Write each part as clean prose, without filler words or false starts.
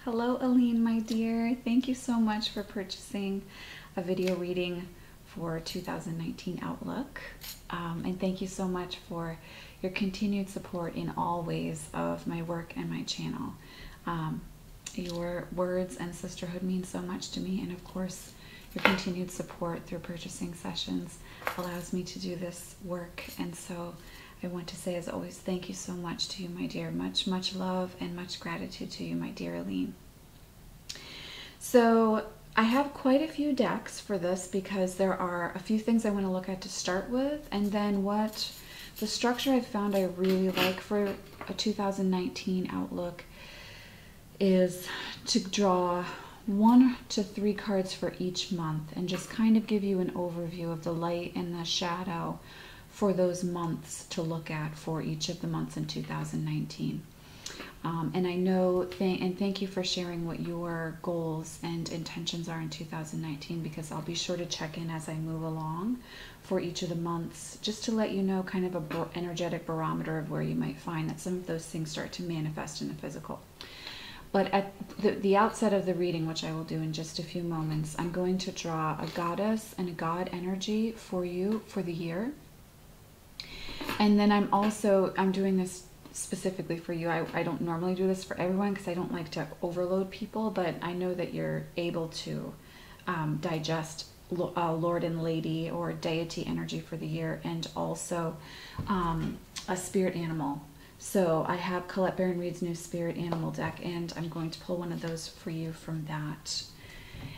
Hello, Aline, my dear. Thank you so much for purchasing a video reading for 2019 Outlook. And thank you so much for your continued support in all ways of my work and my channel. Your words and sisterhood mean so much to me, and of course, your continued support through purchasing sessions allows me to do this work. And so I want to say, as always, thank you so much to you, my dear. Much, much love and much gratitude to you, my dear Aline. So I have quite a few decks for this because there are a few things I want to look at to start with, and then what the structure I've found I really like for a 2019 Outlook is to draw 1 to 3 cards for each month and just kind of give you an overview of the light and the shadow for those months to look at for each of the months in 2019. And I know, thank you for sharing what your goals and intentions are in 2019, because I'll be sure to check in as I move along for each of the months, just to let you know kind of an energetic barometer of where you might find that some of those things start to manifest in the physical. But at the outset of the reading, which I will do in just a few moments, I'm going to draw a goddess and a god energy for you for the year. And then I'm doing this specifically for you. I don't normally do this for everyone because I don't like to overload people, but I know that you're able to digest Lord and Lady or deity energy for the year, and also a spirit animal. So I have Colette Baron Reid's new spirit animal deck, and I'm going to pull one of those for you from that.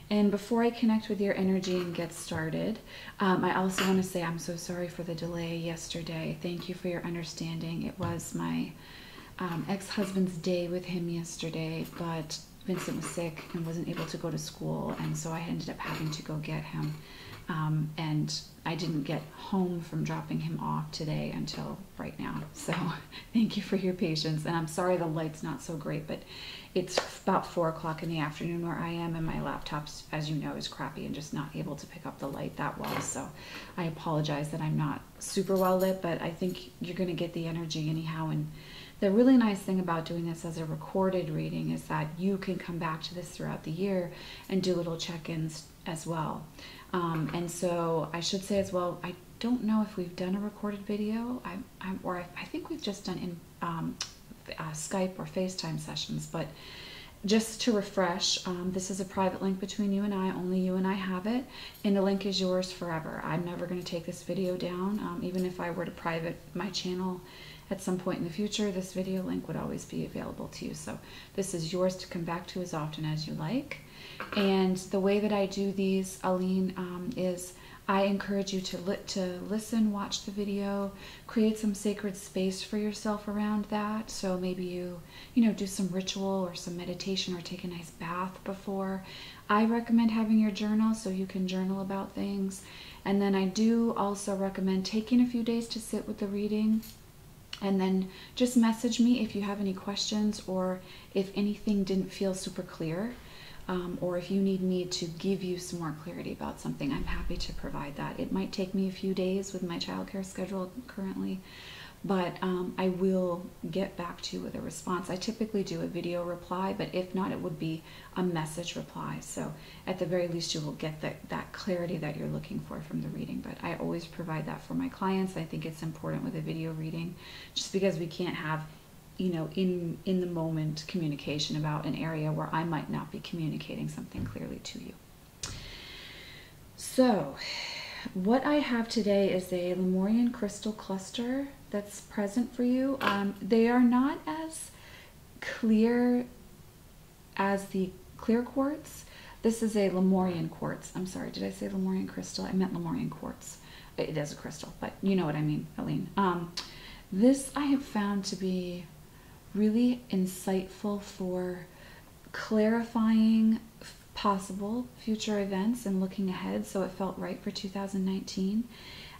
And before I connect with your energy and get started, I also want to say I'm so sorry for the delay yesterday. Thank you for your understanding. It was my ex-husband's day with him yesterday, but Vincent was sick and wasn't able to go to school, and so I ended up having to go get him. And I didn't get home from dropping him off today until right now. So thank you for your patience. And I'm sorry the light's not so great, but it's about 4 o'clock in the afternoon where I am, and my laptop, as you know, is crappy and just not able to pick up the light that well. So I apologize that I'm not super well lit, but I think you're going to get the energy anyhow. And the really nice thing about doing this as a recorded reading is that you can come back to this throughout the year and do little check-ins as well. And so I should say as well, I don't know if we've done a recorded video, I think we've just done in Skype or FaceTime sessions, but just to refresh, this is a private link between you and I. Only you and I have it, and the link is yours forever. I'm never going to take this video down. Even if I were to private my channel at some point in the future, this video link would always be available to you. So this is yours to come back to as often as you like. And the way that I do these, Aline, is I encourage you to listen, watch the video, create some sacred space for yourself around that. So maybe you do some ritual or some meditation or take a nice bath before. I recommend having your journal so you can journal about things. And then I do also recommend taking a few days to sit with the reading. And then just message me if you have any questions, or if anything didn't feel super clear. Or if you need me to give you some more clarity about something, I'm happy to provide that. It might take me a few days with my childcare schedule currently, but I will get back to you with a response. I typically do a video reply, but if not, it would be a message reply. So at the very least, you will get that clarity that you're looking for from the reading. But I always provide that for my clients. I think it's important with a video reading, just because we can't have in the moment communication about an area where I might not be communicating something clearly to you. So what I have today is a Lemurian crystal cluster that's present for you. They are not as clear as the clear quartz. This is a Lemurian quartz. I'm sorry, did I say Lemurian crystal? I meant Lemurian quartz. It is a crystal, but you know what I mean, Aline. This I have found to be really insightful for clarifying possible future events and looking ahead, so it felt right for 2019.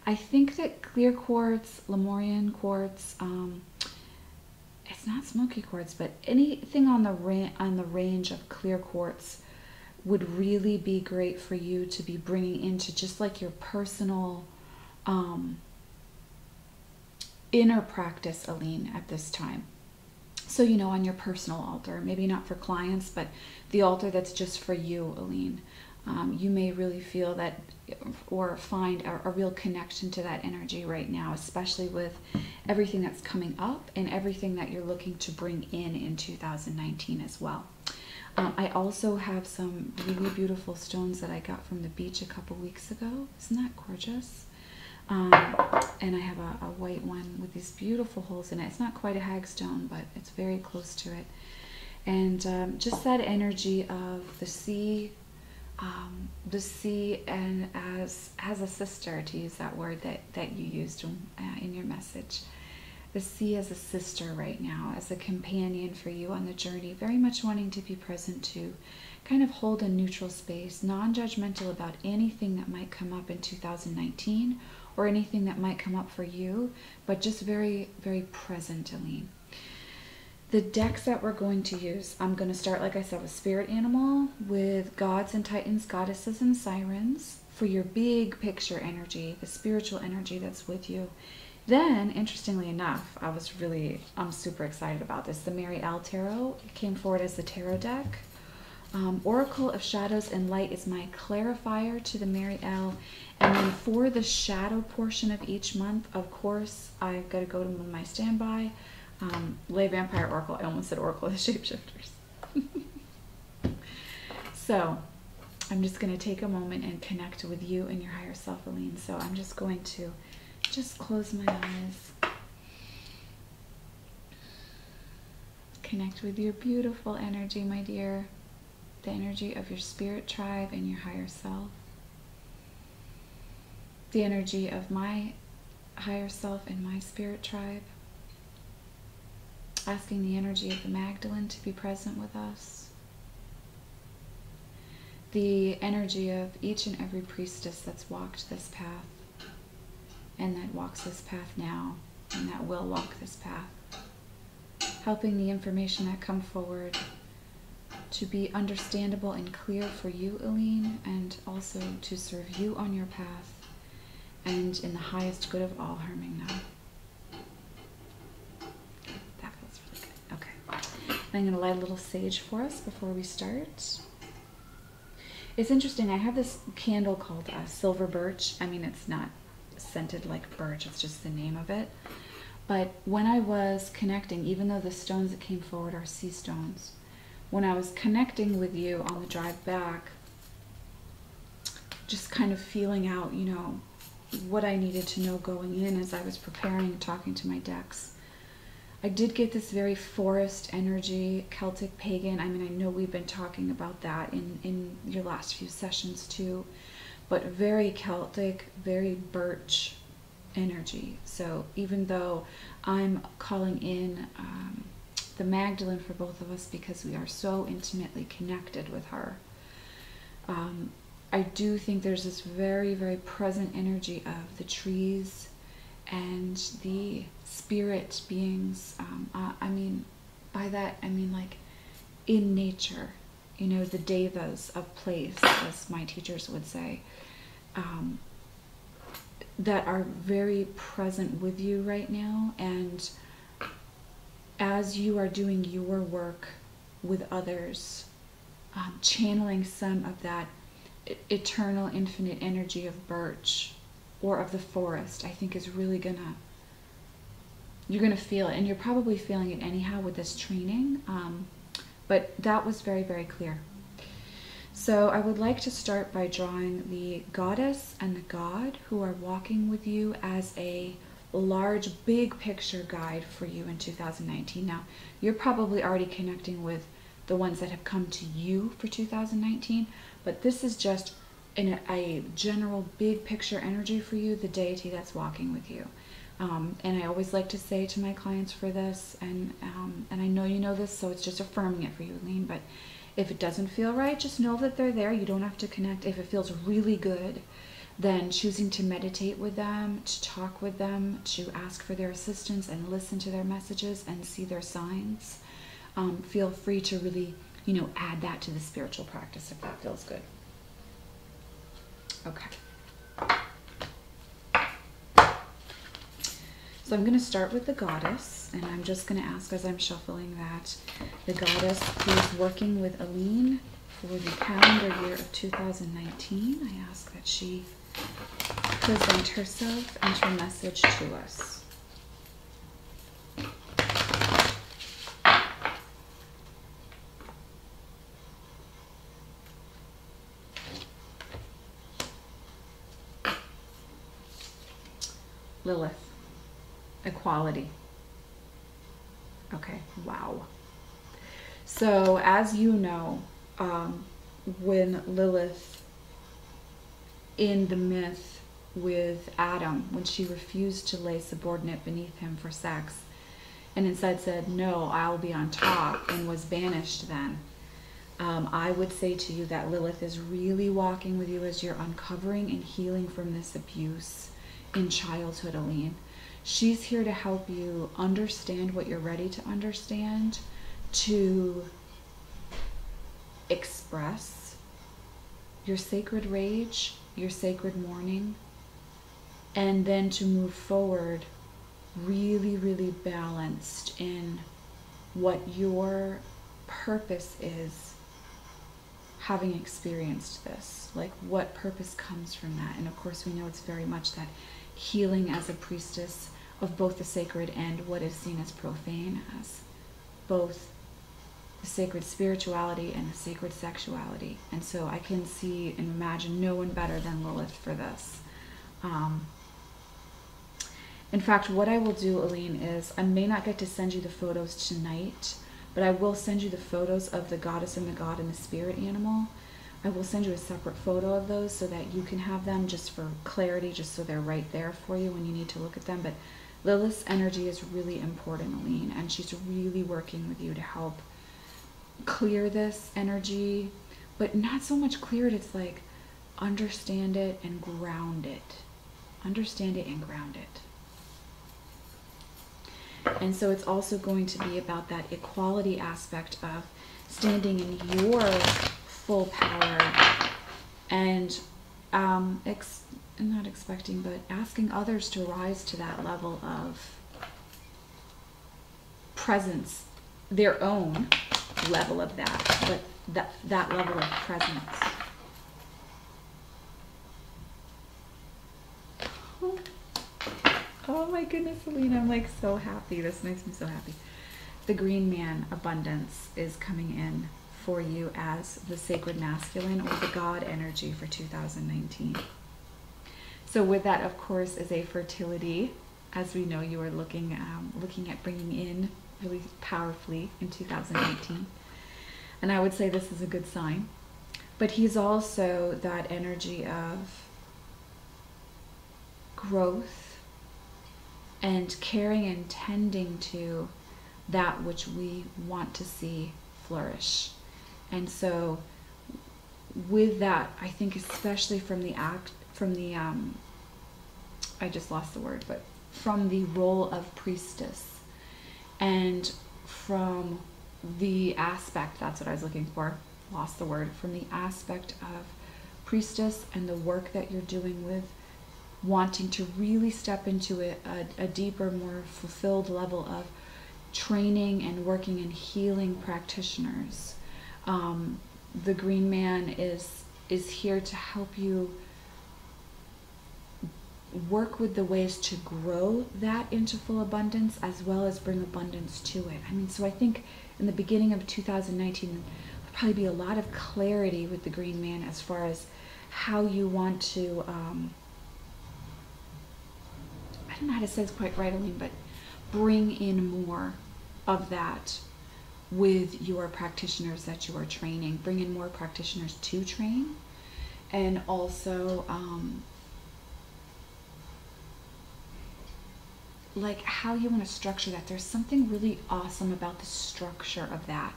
I think that clear quartz, Lemurian quartz, it's not smoky quartz, but anything on the range of clear quartz would really be great for you to be bringing into just like your personal inner practice, Aline, at this time. So, you know, on your personal altar, maybe not for clients, but the altar that's just for you, Aline. You may really feel that or find a real connection to that energy right now, especially with everything that's coming up and everything that you're looking to bring in 2019 as well. I also have some really beautiful stones that I got from the beach a couple weeks ago. Isn't that gorgeous? And I have a white one with these beautiful holes in it. It's not quite a hagstone, but it's very close to it. And just that energy of the sea and as a sister, to use that word that you used in your message. The sea as a sister right now, as a companion for you on the journey, very much wanting to be present to kind of hold a neutral space, non-judgmental about anything that might come up in 2019 or anything that might come up for you, but just very, very present, Aline. The decks that we're going to use, I'm going to start, like I said, with Spirit Animal, with Gods and Titans, Goddesses and Sirens, for your big picture energy, the spiritual energy that's with you. Then, interestingly enough, I'm super excited about this. The Mary L Tarot came forward as the tarot deck. Oracle of Shadows and Light is my clarifier to the Mary L. And then for the shadow portion of each month, of course, I've got to go to my standby. Lay Vampire Oracle. I almost said Oracle of the Shapeshifters. So, I'm just going to take a moment and connect with you and your higher self, Aline. So I'm just going to close my eyes. Connect with your beautiful energy, my dear. The energy of your spirit tribe and your higher self. The energy of my higher self and my spirit tribe. Asking the energy of the Magdalene to be present with us. The energy of each and every priestess that's walked this path, and that walks this path now, and that will walk this path. Helping the information that come forward to be understandable and clear for you, Aline, and also to serve you on your path, and in the highest good of all, harming them. That feels really good. Okay. I'm going to light a little sage for us before we start. It's interesting, I have this candle called Silver Birch. I mean, it's not scented like birch, it's just the name of it. But when I was connecting, even though the stones that came forward are sea stones, when I was connecting with you on the drive back, just kind of feeling out, you know, what I needed to know going in as I was preparing and talking to my decks, I did get this very forest energy, Celtic pagan. I mean, I know we've been talking about that in your last few sessions too, but very Celtic, very birch energy. So even though I'm calling in the Magdalene for both of us because we are so intimately connected with her, I do think there's this very, very present energy of the trees and the spirit beings. I mean, by that, I mean like in nature, you know, the devas of place, as my teachers would say, that are very present with you right now. And as you are doing your work with others, channeling some of that eternal, infinite energy of birch or of the forest, I think is really you're gonna feel it, and you're probably feeling it anyhow with this training, but that was very, very clear. So I would like to start by drawing the goddess and the god who are walking with you as a large, big picture guide for you in 2019. Now, you're probably already connecting with the ones that have come to you for 2019, but this is just in a general big picture energy for you, the deity that's walking with you. And I always like to say to my clients for this, and I know you know this, so it's just affirming it for you, Aline, but if it doesn't feel right, just know that they're there. You don't have to connect. If it feels really good, then choosing to meditate with them, to talk with them, to ask for their assistance and listen to their messages and see their signs. Feel free to really, you know, add that to the spiritual practice if that feels good. Okay. So I'm going to start with the goddess, and I'm just going to ask as I'm shuffling that the goddess who is working with Aline for the calendar year of 2019, I ask that she present herself and her message to us. Lilith, equality. Okay, wow. So as you know, when Lilith in the myth with Adam, when she refused to lay subordinate beneath him for sex and instead said, no, I'll be on top, and was banished then, I would say to you that Lilith is really walking with you as you're uncovering and healing from this abuse in childhood, Aline. She's here to help you understand what you're ready to understand, to express your sacred rage, your sacred mourning, and then to move forward really, really balanced in what your purpose is, having experienced this. Like, what purpose comes from that? And of course we know it's very much that healing as a priestess of both the sacred and what is seen as profane, as both the sacred spirituality and the sacred sexuality. And so I can see and imagine no one better than Lilith for this. In fact, what I will do, Aline, is I may not get to send you the photos tonight, but I will send you the photos of the goddess and the god and the spirit animal. I will send you a separate photo of those so that you can have them just for clarity, just so they're right there for you when you need to look at them. But Lilith's energy is really important, Aline, and she's really working with you to help clear this energy, but not so much clear it, it's like understand it and ground it. Understand it and ground it. And so it's also going to be about that equality aspect of standing in your full power and not expecting, but asking others to rise to that level of presence, their own level of that, but that level of presence. Oh my goodness, Aline, I'm like so happy. This makes me so happy. The Green Man abundance is coming in for you as the sacred masculine or the God energy for 2019. So with that, of course, is a fertility, as we know you are looking at bringing in really powerfully in 2018. And I would say this is a good sign. But he's also that energy of growth and caring and tending to that which we want to see flourish. And so with that, I think especially from the I just lost the word, but from the role of priestess and from the aspect, that's what I was looking for, lost the word, from the aspect of priestess and the work that you're doing with wanting to really step into a deeper, more fulfilled level of training and working and healing practitioners. The Green Man is here to help you work with the ways to grow that into full abundance as well as bring abundance to it. I mean, so I think in the beginning of 2019 there'll probably be a lot of clarity with the Green Man as far as how you want to I don't know how to say this quite right, Aline, but bring in more of that with your practitioners that you are training. Bring in more practitioners to train, and also like how you want to structure that. There's something really awesome about the structure of that.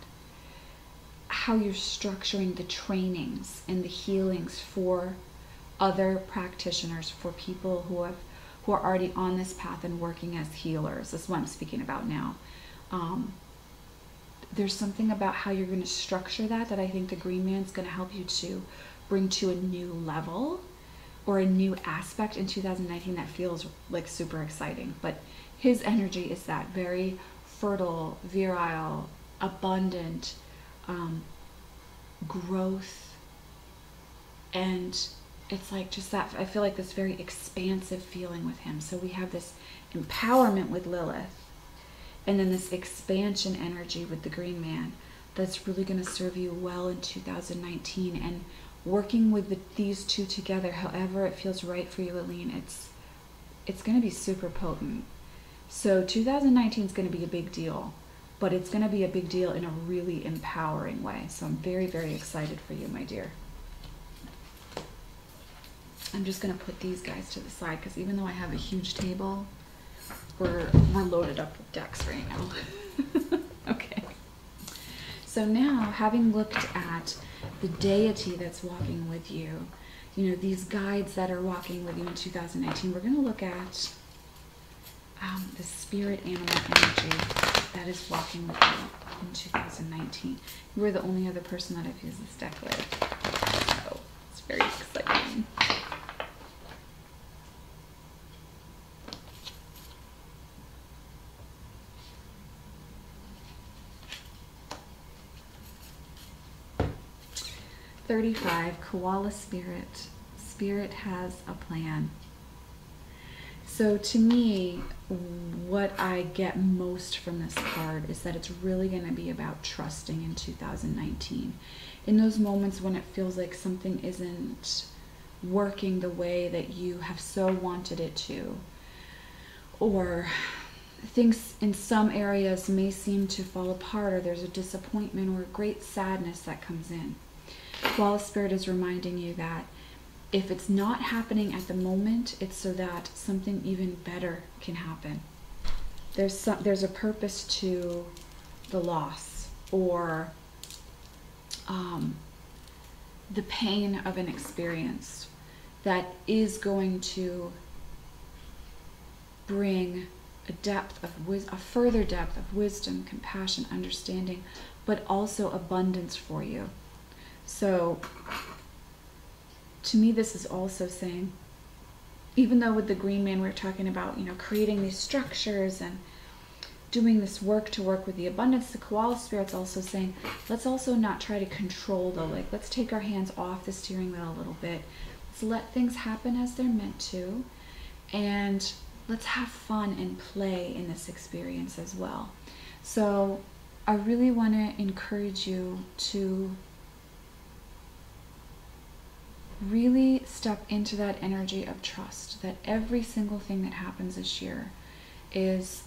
How you're structuring the trainings and the healings for other practitioners, for people who are already on this path and working as healers. That's what I'm speaking about now. There's something about how you're going to structure that I think the Green Man's going to help you to bring to a new level or a new aspect in 2019 that feels like super exciting. But his energy is that very fertile, virile, abundant growth. And it's like just that, I feel like this very expansive feeling with him. So we have this empowerment with Lilith, and then this expansion energy with the Green Man that's really going to serve you well in 2019. And working with these two together, however it feels right for you, Aline, it's going to be super potent. So 2019 is going to be a big deal, but it's going to be a big deal in a really empowering way. So I'm very, very excited for you, my dear. I'm just going to put these guys to the side because even though I have a huge table, we're loaded up with decks right now. Okay. So now, having looked at the deity that's walking with you, you know, these guides that are walking with you in 2019, we're going to look at the spirit animal energy that is walking with you in 2019. You are the only other person that I've used this deck with, so it's very exciting. $35, Koala Spirit. Spirit has a plan. So to me, what I get most from this card is that it's really going to be about trusting in 2019. In those moments when it feels like something isn't working the way that you have so wanted it to, or things in some areas may seem to fall apart, or there's a disappointment or a great sadness that comes in. Koala Spirit is reminding you that if it's not happening at the moment, it's so that something even better can happen. There's a purpose to the loss, or the pain of an experience that is going to bring a further depth of wisdom, compassion, understanding, but also abundance for you. So to me, this is also saying, even though with the Green Man we're talking about, you know, creating these structures and doing this work to work with the abundance, the Koala Spirit's also saying, let's also not try to control let's take our hands off the steering wheel a little bit. Let's let things happen as they're meant to, and let's have fun and play in this experience as well. So I really want to encourage you to really step into that energy of trust, that every single thing that happens this year is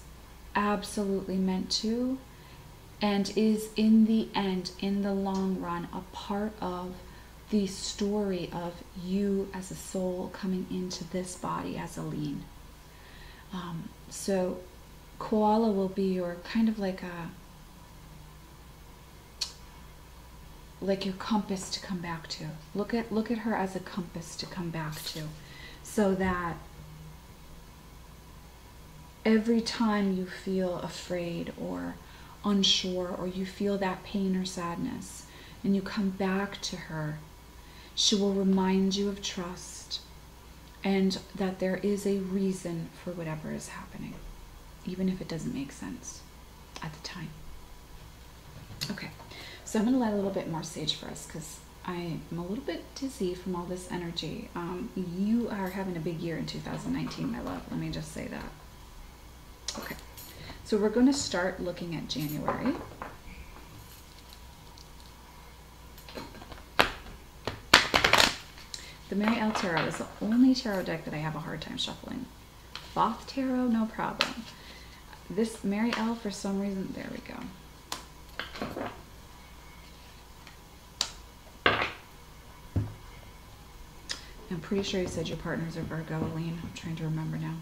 absolutely meant to, and is in the end, in the long run, a part of the story of you as a soul coming into this body as Aline. So Koala will be your kind of like your compass to come back to. Look at her as a compass to come back to, so that every time you feel afraid or unsure, or you feel that pain or sadness, and you come back to her, she will remind you of trust, and that there is a reason for whatever is happening, even if it doesn't make sense at the time. Okay. So I'm going to light a little bit more sage for us because I'm a little bit dizzy from all this energy. You are having a big year in 2019, my love. Let me just say that. Okay. So we're going to start looking at January. The Mary L Tarot is the only tarot deck that I have a hard time shuffling. Thoth Tarot, no problem. This Mary L, for some reason, there we go. I'm pretty sure you said your partner's a Virgo, Aline. I'm trying to remember now.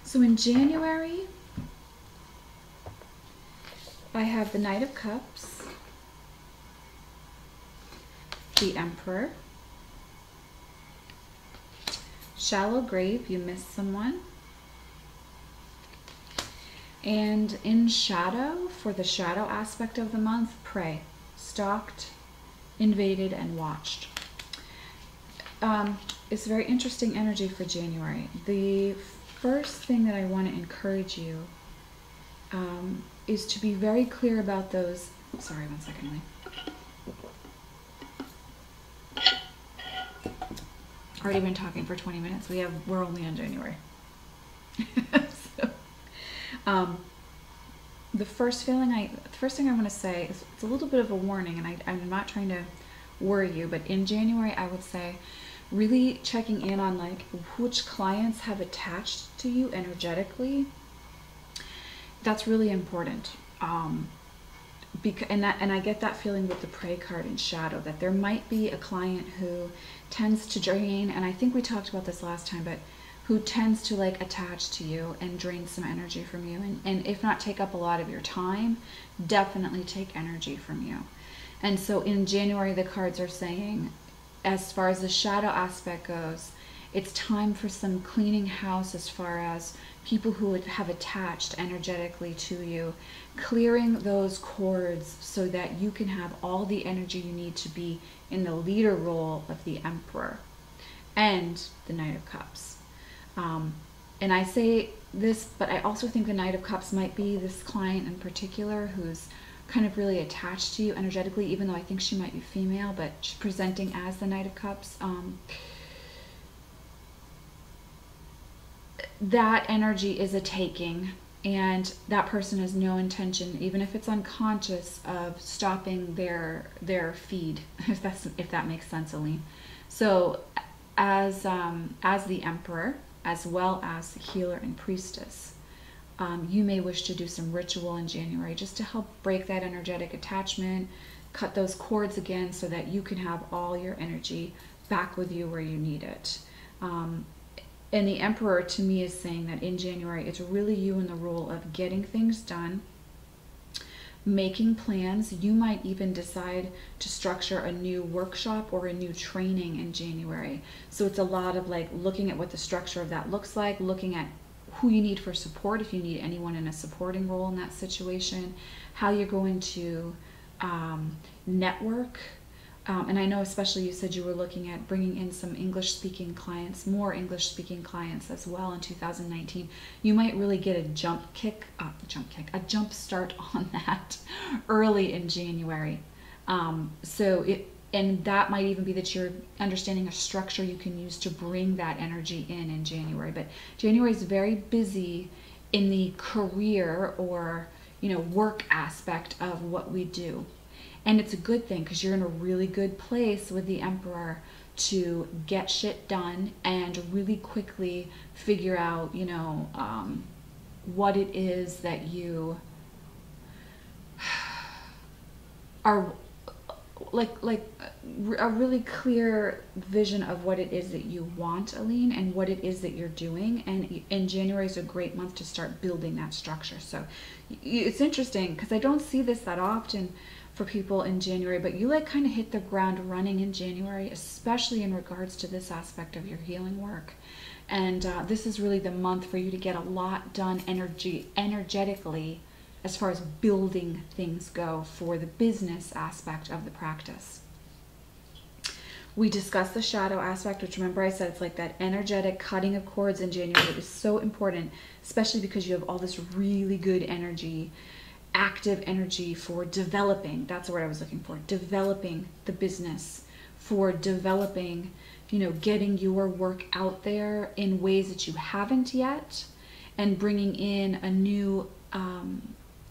So in January, I have the Knight of Cups, the Emperor, Shallow Grave, you missed someone. And in shadow, for the shadow aspect of the month, pray. stalked, invaded, and watched. It's very interesting energy for January. The first thing that I want to encourage you is to be very clear about those. Sorry, one second, Lee. Already been talking for 20 minutes. We're only on January. So, the first thing I want to say is it's a little bit of a warning, and I'm not trying to worry you, but in January I would say really checking in on like which clients have attached to you energetically. That's really important. And I get that feeling with the Prey card in Shadow, that there might be a client who tends to drain, and I think we talked about this last time, but who tends to like attach to you and drain some energy from you, and if not take up a lot of your time, definitely take energy from you. And so in January, the cards are saying, as far as the shadow aspect goes, it's time for some cleaning house as far as people who would have attached energetically to you, clearing those cords so that you can have all the energy you need to be in the leader role of the Emperor and the Knight of Cups. And I say this, but I also think the Knight of Cups might be this client in particular who's kind of really attached to you energetically, even though I think she might be female, but she's presenting as the Knight of Cups. That energy is a taking, and that person has no intention, even if it's unconscious, of stopping their feed, if that makes sense, Aline. So as the Emperor, as well as the Healer and Priestess, you may wish to do some ritual in January just to help break that energetic attachment, cut those cords again so that you can have all your energy back with you where you need it. And the Emperor to me is saying that in January, it's really you in the role of getting things done, making plans. You might even decide to structure a new workshop or a new training in January. So it's a lot of like looking at what the structure of that looks like, looking at who you need for support, if you need anyone in a supporting role in that situation, how you're going to network. And I know especially you said you were looking at bringing in some English-speaking clients, more English-speaking clients as well in 2019. You might really get a jump start on that early in January. And that might even be that you're understanding a structure you can use to bring that energy in January. But January is very busy in the career or work aspect of what we do. And it's a good thing because you're in a really good place with the Emperor to get shit done and really quickly figure out, what it is that you are like a really clear vision of what it is that you want, Aline, and what it is that you're doing. And January is a great month to start building that structure. So it's interesting because I don't see this that often for people in January, but you kind of hit the ground running in January, especially in regards to this aspect of your healing work. And this is really the month for you to get a lot done energetically as far as building things go for the business aspect of the practice. We discussed the shadow aspect, which remember I said it's like that energetic cutting of cords in January. It is so important, especially because you have all this really good energy, active energy for developing. That's the word I was looking for. Developing the business, for developing, getting your work out there in ways that you haven't yet, and bringing in a new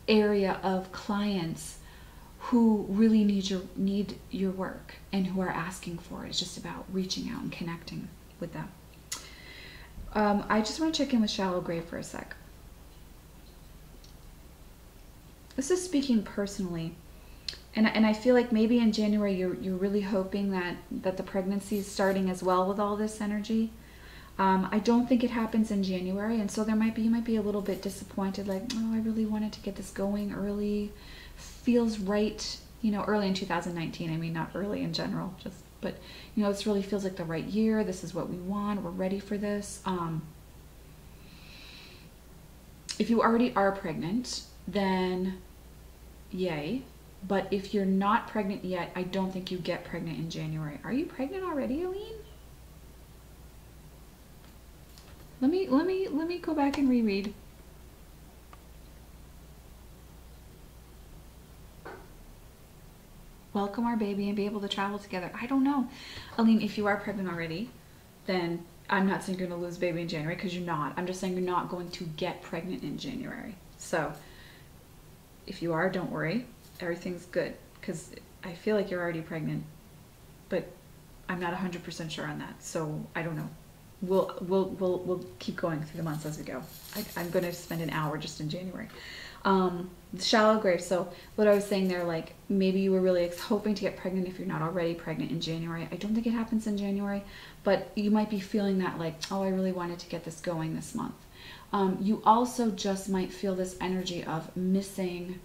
area of clients who really need your work and who are asking for it. It's just about reaching out and connecting with them. I just want to check in with Shallow Grave for a sec. This is speaking personally, and I feel like maybe in January you're really hoping that the pregnancy is starting as well with all this energy. I don't think it happens in January, and so you might be a little bit disappointed, like, oh, I really wanted to get this going early. Feels right, early in 2019. I mean, not early in general, but this really feels like the right year. This is what we want. We're ready for this. If you already are pregnant, then yay. But if you're not pregnant yet, I don't think you get pregnant in January. Are you pregnant already, Aline? Let me go back and reread. Welcome our baby and be able to travel together. I don't know. Aline, if you are pregnant already, then I'm not saying you're going to lose baby in January, because you're not. I'm just saying you're not going to get pregnant in January. So if you are, don't worry. Everything's good, because I feel like you're already pregnant, but I'm not 100% sure on that. So I don't know. We'll keep going through the months as we go. I'm going to spend an hour just in January. The shallow grave. So what I was saying there, like maybe you were really hoping to get pregnant if you're not already pregnant in January. I don't think it happens in January, but you might be feeling that like, oh, I really wanted to get this going this month. You also just might feel this energy of missing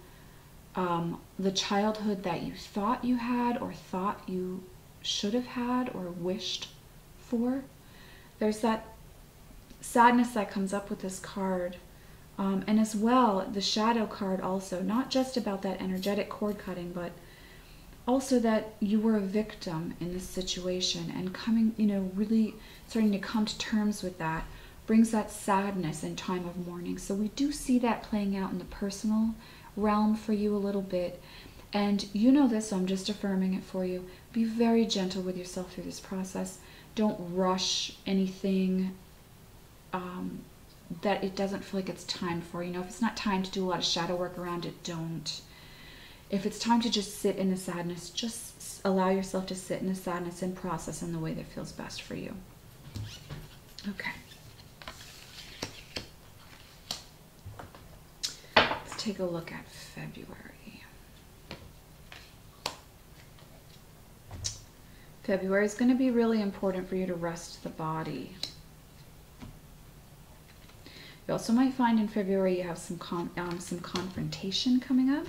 the childhood that you thought you had, or thought you should have had, or wished for. There's that sadness that comes up with this card. And as well, the shadow card also, not just about that energetic cord cutting, but also that you were a victim in this situation, and coming, really starting to come to terms with that brings that sadness and time of mourning. So we do see that playing out in the personal realm for you a little bit. And you know this, so I'm just affirming it for you. Be very gentle with yourself through this process. Don't rush anything that it doesn't feel like it's time for. If it's not time to do a lot of shadow work around it, don't. If it's time to just sit in the sadness, just allow yourself to sit in the sadness and process in the way that feels best for you. Okay. Let's take a look at February. February is going to be really important for you to rest the body. You also might find in February you have some confrontation coming up.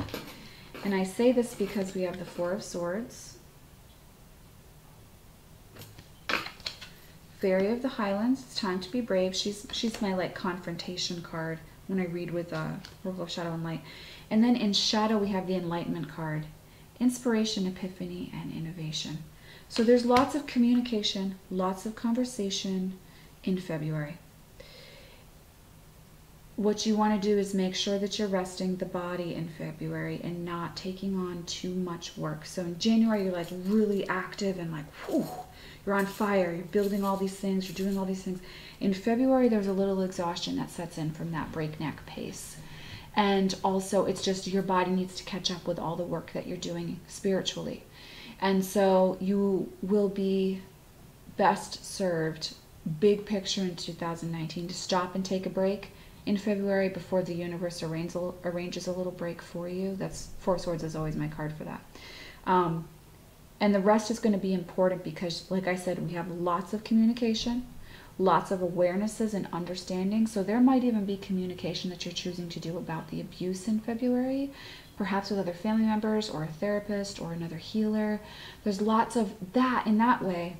And I say this because we have the Four of Swords, Fairy of the Highlands. It's time to be brave. She's my like confrontation card when I read with Oracle of Shadow and Light. And then in Shadow we have the Enlightenment card, Inspiration, Epiphany, and Innovation. So there's lots of communication, lots of conversation in February. What you want to do is make sure that you're resting the body in February and not taking on too much work. So in January, you're like really active and like, whew, you're on fire. You're building all these things. You're doing all these things. In February, there's a little exhaustion that sets in from that breakneck pace. And also, it's just your body needs to catch up with all the work that you're doing spiritually. And so you will be best served, big picture in 2019, to stop and take a break in February before the universe arranges a little break for you. That's Four of Swords is always my card for that. And the rest is going to be important because, like I said, we have lots of communication, lots of awarenesses and understanding. So there might even be communication that you're choosing to do about the abuse in February, perhaps with other family members or a therapist or another healer. There's lots of that in that way.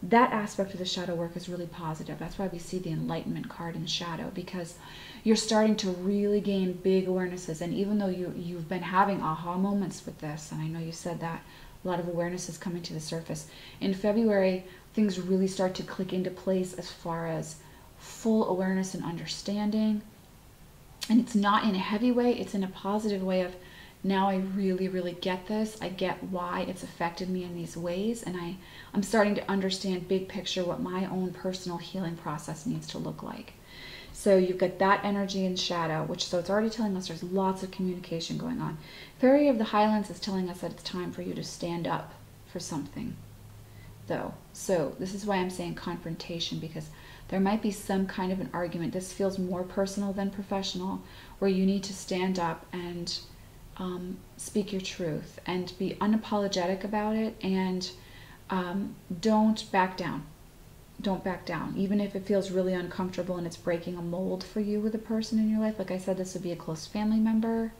That aspect of the shadow work is really positive. That's why we see the Enlightenment card in the shadow, because you're starting to really gain big awarenesses. And even though you've been having aha moments with this, and I know you said that, a lot of awareness is coming to the surface. In February, things really start to click into place as far as full awareness and understanding. And it's not in a heavy way, it's in a positive way of, now I really, really get this. I get why it's affected me in these ways. And I'm starting to understand big picture what my own personal healing process needs to look like. So you've got that energy in shadow, so it's already telling us there's lots of communication going on. Fairy of the Highlands is telling us that it's time for you to stand up for something, though. So this is why I'm saying confrontation, because there might be some kind of an argument. This feels more personal than professional, where you need to stand up and speak your truth and be unapologetic about it, and don't back down. Don't back down, even if it feels really uncomfortable and it's breaking a mold for you with a person in your life. Like I said, this would be a close family member.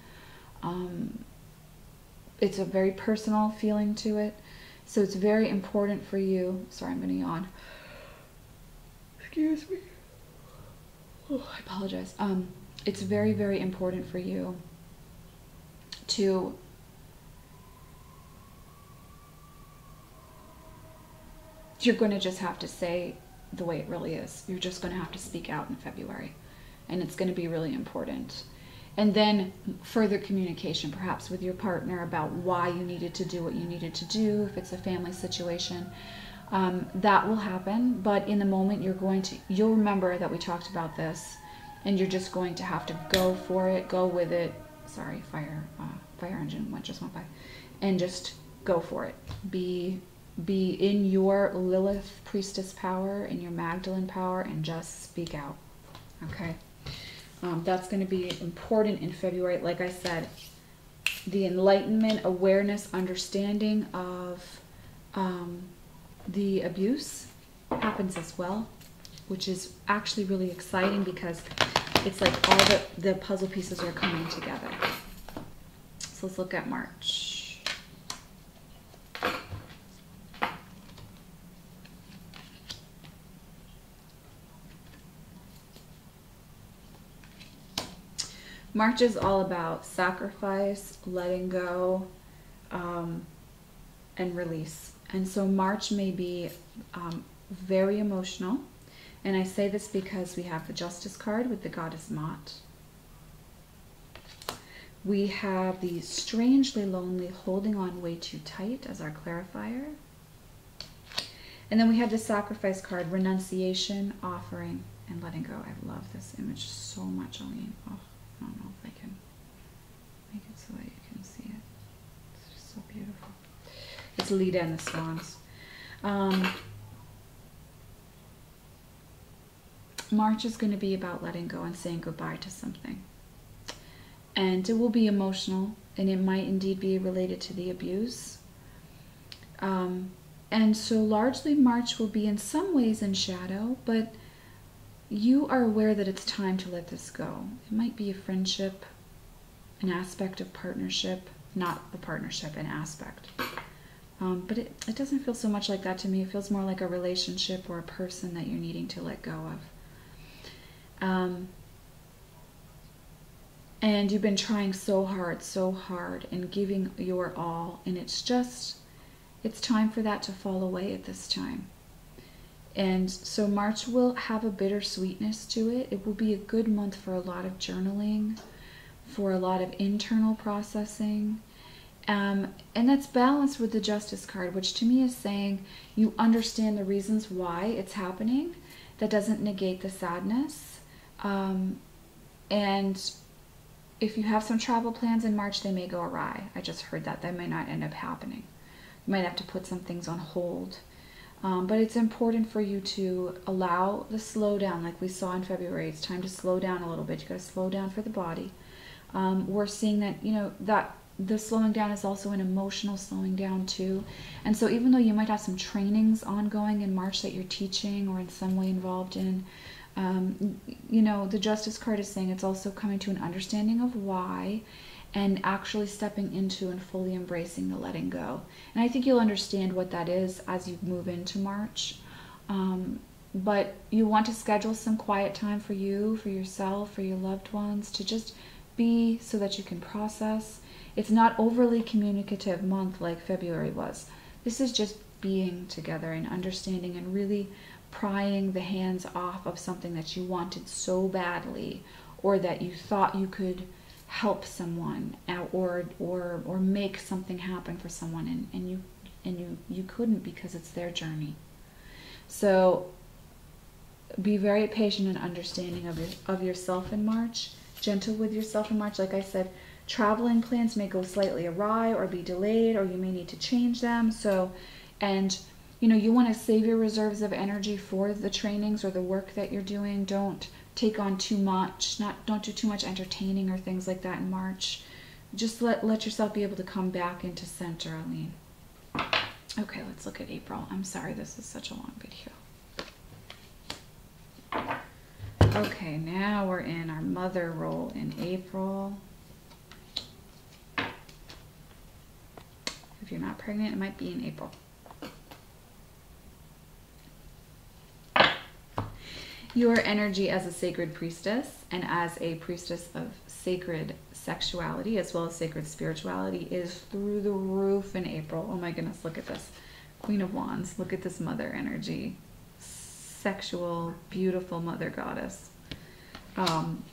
It's a very personal feeling to it. So it's very important for you. Sorry, I'm going to yawn. Excuse me. Oh, I apologize. It's very, very important for you to you're going to just have to say the way it really is. You're just going to have to speak out in February. And it's going to be really important. And then further communication, perhaps with your partner, about why you needed to do what you needed to do, if it's a family situation. That will happen, but in the moment you'll remember that we talked about this, and you're just going to have to go for it, go with it. Sorry, fire engine just went by. And just go for it. Be in your Lilith priestess power, in your Magdalene power, and just speak out. Okay? That's going to be important in February. Like I said, the enlightenment, awareness, understanding of the abuse happens as well, which is actually really exciting because it's like all the puzzle pieces are coming together. So let's look at March. March is all about sacrifice, letting go, and release. And so March may be very emotional. And I say this because we have the Justice card with the Goddess Mot. We have the strangely lonely, holding on way too tight as our clarifier. And then we have the Sacrifice card, renunciation, offering, and letting go. I love this image so much, Aline. Oh, I don't know if I can make it so that you can see it. It's just so beautiful. It's Leda and the Swans. March is going to be about letting go and saying goodbye to something. And it will be emotional, and it might indeed be related to the abuse. And so largely March will be in some ways in shadow, but you are aware that it's time to let this go. It might be a friendship, an aspect of partnership, not the partnership, an aspect. But it doesn't feel so much like that to me. It feels more like a relationship or a person that you're needing to let go of. And you've been trying so hard, and giving your all, and it's time for that to fall away at this time. And so March will have a bittersweetness to it. It will be a good month for a lot of journaling, for a lot of internal processing. And that's balanced with the Justice card, which to me is saying you understand the reasons why it's happening. That doesn't negate the sadness. And if you have some travel plans in March, they may go awry. I just heard that. That may not end up happening. You might have to put some things on hold. But it's important for you to allow the slowdown, like we saw in February. It's time to slow down a little bit. You got to slow down for the body. We're seeing that, that the slowing down is also an emotional slowing down too. And so even though you might have some trainings ongoing in March that you're teaching or in some way involved in, the Justice card is saying it's also coming to an understanding of why, and actually stepping into and fully embracing the letting go. And I think you'll understand what that is as you move into March. But you want to schedule some quiet time for you, for yourself, for your loved ones, to just be, so that you can process. It's not overly communicative month like February was. This is just being together and understanding and really prying the hands off of something that you wanted so badly, or that you thought you could help someone or make something happen for someone, and you couldn't because it's their journey. So be very patient and understanding of yourself in March. Gentle with yourself in March. Like I said, traveling plans may go slightly awry or be delayed, or you may need to change them. So, and you want to save your reserves of energy for the trainings or the work that you're doing. Don't take on too much. Don't do too much entertaining or things like that in March. Just let yourself be able to come back into center, Aline. Okay, let's look at April. I'm sorry, this is such a long video. Okay, now we're in our mother role in April. If you're not pregnant, it might be in April. Your energy as a sacred priestess and as a priestess of sacred sexuality as well as sacred spirituality is through the roof in April. Oh my goodness, look at this. Queen of Wands. Look at this mother energy. Sexual, beautiful mother goddess.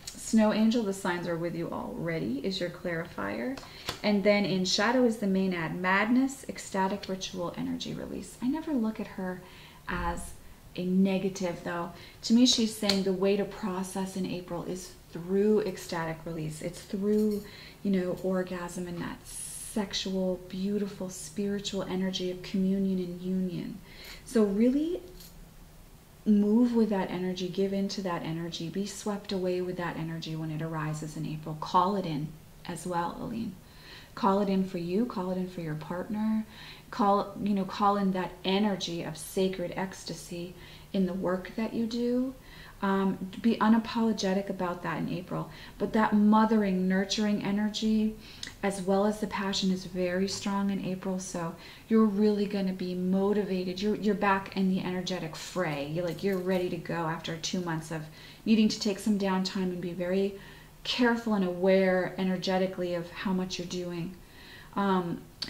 Snow Angel, the signs are with you already, is your clarifier. And then in shadow is the Maenad, madness, ecstatic ritual, energy release. I never look at her as a negative though. To me, she's saying the way to process in April is through ecstatic release. It's through, you know, orgasm and that sexual, beautiful, spiritual energy of communion and union. So really move with that energy, give into that energy, be swept away with that energy when it arises in April. Call it in as well, Aline. Call it in for you, call it in for your partner. Call in that energy of sacred ecstasy in the work that you do. Be unapologetic about that in April. But that mothering, nurturing energy, as well as the passion, is very strong in April. So you're really going to be motivated. You're back in the energetic fray. You're ready to go after 2 months of needing to take some downtime and be very careful and aware energetically of how much you're doing.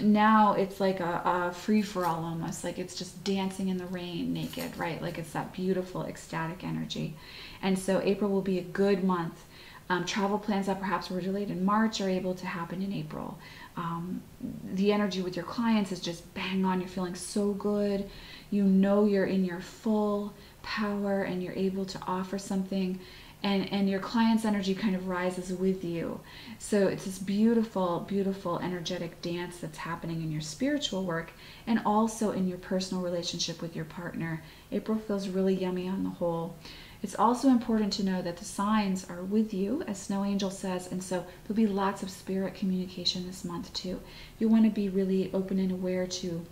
Now it's like a free-for-all almost, like it's just dancing in the rain naked, right? Like it's that beautiful ecstatic energy. And so April will be a good month. Travel plans that perhaps were delayed in March are able to happen in April. The energy with your clients is just bang on. You're feeling so good. You know you're in your full power and you're able to offer something. And your client's energy kind of rises with you. So it's this beautiful, beautiful energetic dance that's happening in your spiritual work and also in your personal relationship with your partner. April feels really yummy on the whole. It's also important to know that the signs are with you, as Snow Angel says, and so there'll be lots of spirit communication this month too. You want to be really open and aware to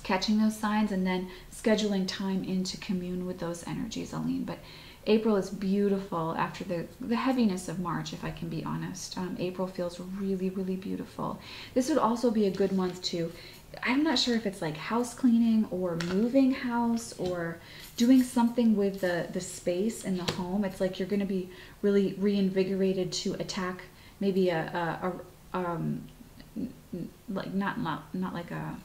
catching those signs and then scheduling time in to commune with those energies, Aline. But April is beautiful after the heaviness of March, if I can be honest. April feels really, really beautiful. This would also be a good month to, I'm not sure if it's like house cleaning or moving house or doing something with the space in the home. It's like you're going to be really reinvigorated to attack maybe like not like a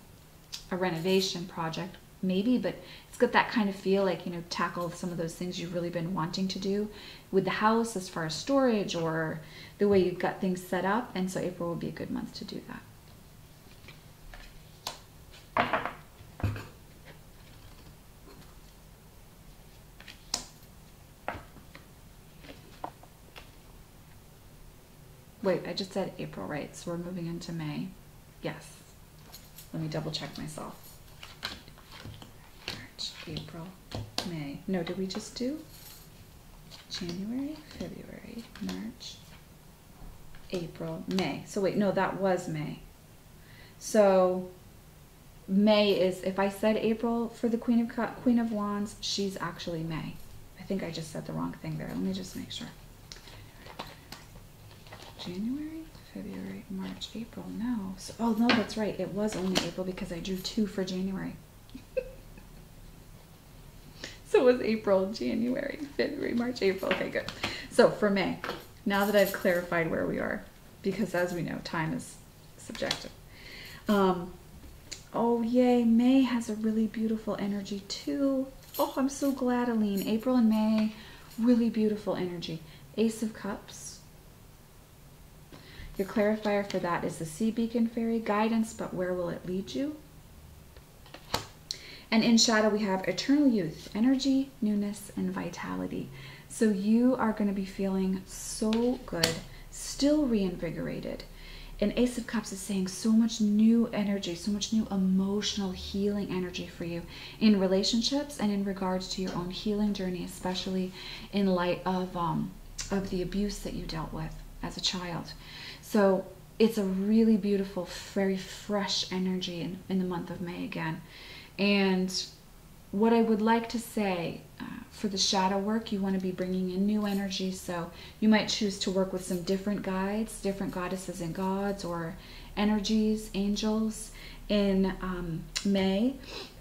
renovation project maybe, but it's got that kind of feel, like, you know, tackle some of those things you've really been wanting to do with the house as far as storage or the way you've got things set up. And so April will be a good month to do that. Wait, I just said April, right? So we're moving into May. Yes. Let me double check myself. March, April, May. No, did we just do January, February, March, April, May? So wait, no, that was May. So May is, if I said April for the Queen of Wands, she's actually May. I think I just said the wrong thing there. Let me just make sure. January, February, March, April. No. So, oh, no, that's right. It was only April because I drew 2 for January. So it was April, January, February, March, April. Okay, good. So for May, now that I've clarified where we are, because as we know, time is subjective. Oh, yay. May has a really beautiful energy too. Oh, I'm so glad, Aline. April and May, really beautiful energy. Ace of Cups. Your clarifier for that is the Sea Beacon Fairy guidance, but where will it lead you? And in shadow, we have eternal youth, energy, newness, and vitality. So you are going to be feeling so good, still reinvigorated. And Ace of Cups is saying so much new energy, so much new emotional healing energy for you in relationships and in regards to your own healing journey, especially in light of the abuse that you dealt with as a child. So it's a really beautiful, very fresh energy in the month of May again. And what I would like to say for the shadow work, you want to be bringing in new energy. So you might choose to work with some different guides, different goddesses and gods or energies, angels in May.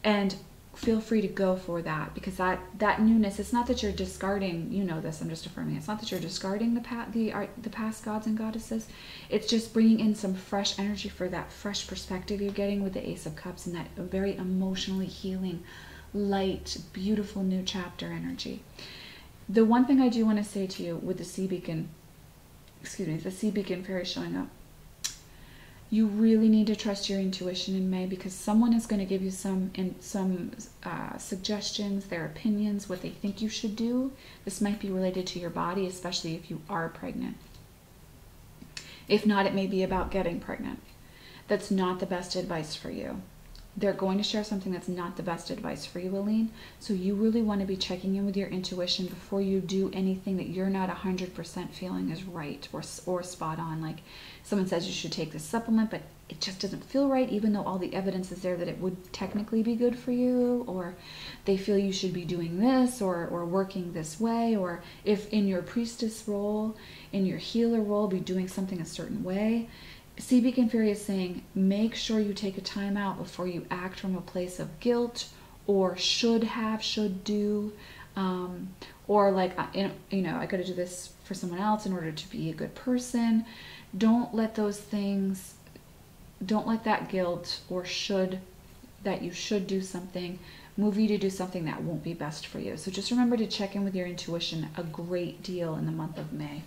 And feel free to go for that, because that newness, it's not that you're discarding, you know this, I'm just affirming, it's not that you're discarding the past gods and goddesses. It's just bringing in some fresh energy for that fresh perspective you're getting with the Ace of Cups and that very emotionally healing, light, beautiful new chapter energy. The one thing I do want to say to you with the Sea Beacon, the Sea Beacon fairy showing up, you really need to trust your intuition in May, because someone is going to give you some suggestions, their opinions, what they think you should do. This might be related to your body, especially if you are pregnant. If not, it may be about getting pregnant. That's not the best advice for you. They're going to share something that's not the best advice for you, Aline. So you really want to be checking in with your intuition before you do anything that you're not 100% feeling is right or spot on. Like someone says you should take this supplement, but it just doesn't feel right, even though all the evidence is there that it would technically be good for you, or they feel you should be doing this or working this way, or if in your priestess role, in your healer role, be doing something a certain way. Sea Beacon Fairy is saying, make sure you take a time out before you act from a place of guilt or should do, or like, you know, I got to do this for someone else in order to be a good person. Don't let those things, don't let that guilt or that you should do something move you to do something that won't be best for you. So just remember to check in with your intuition a great deal in the month of May.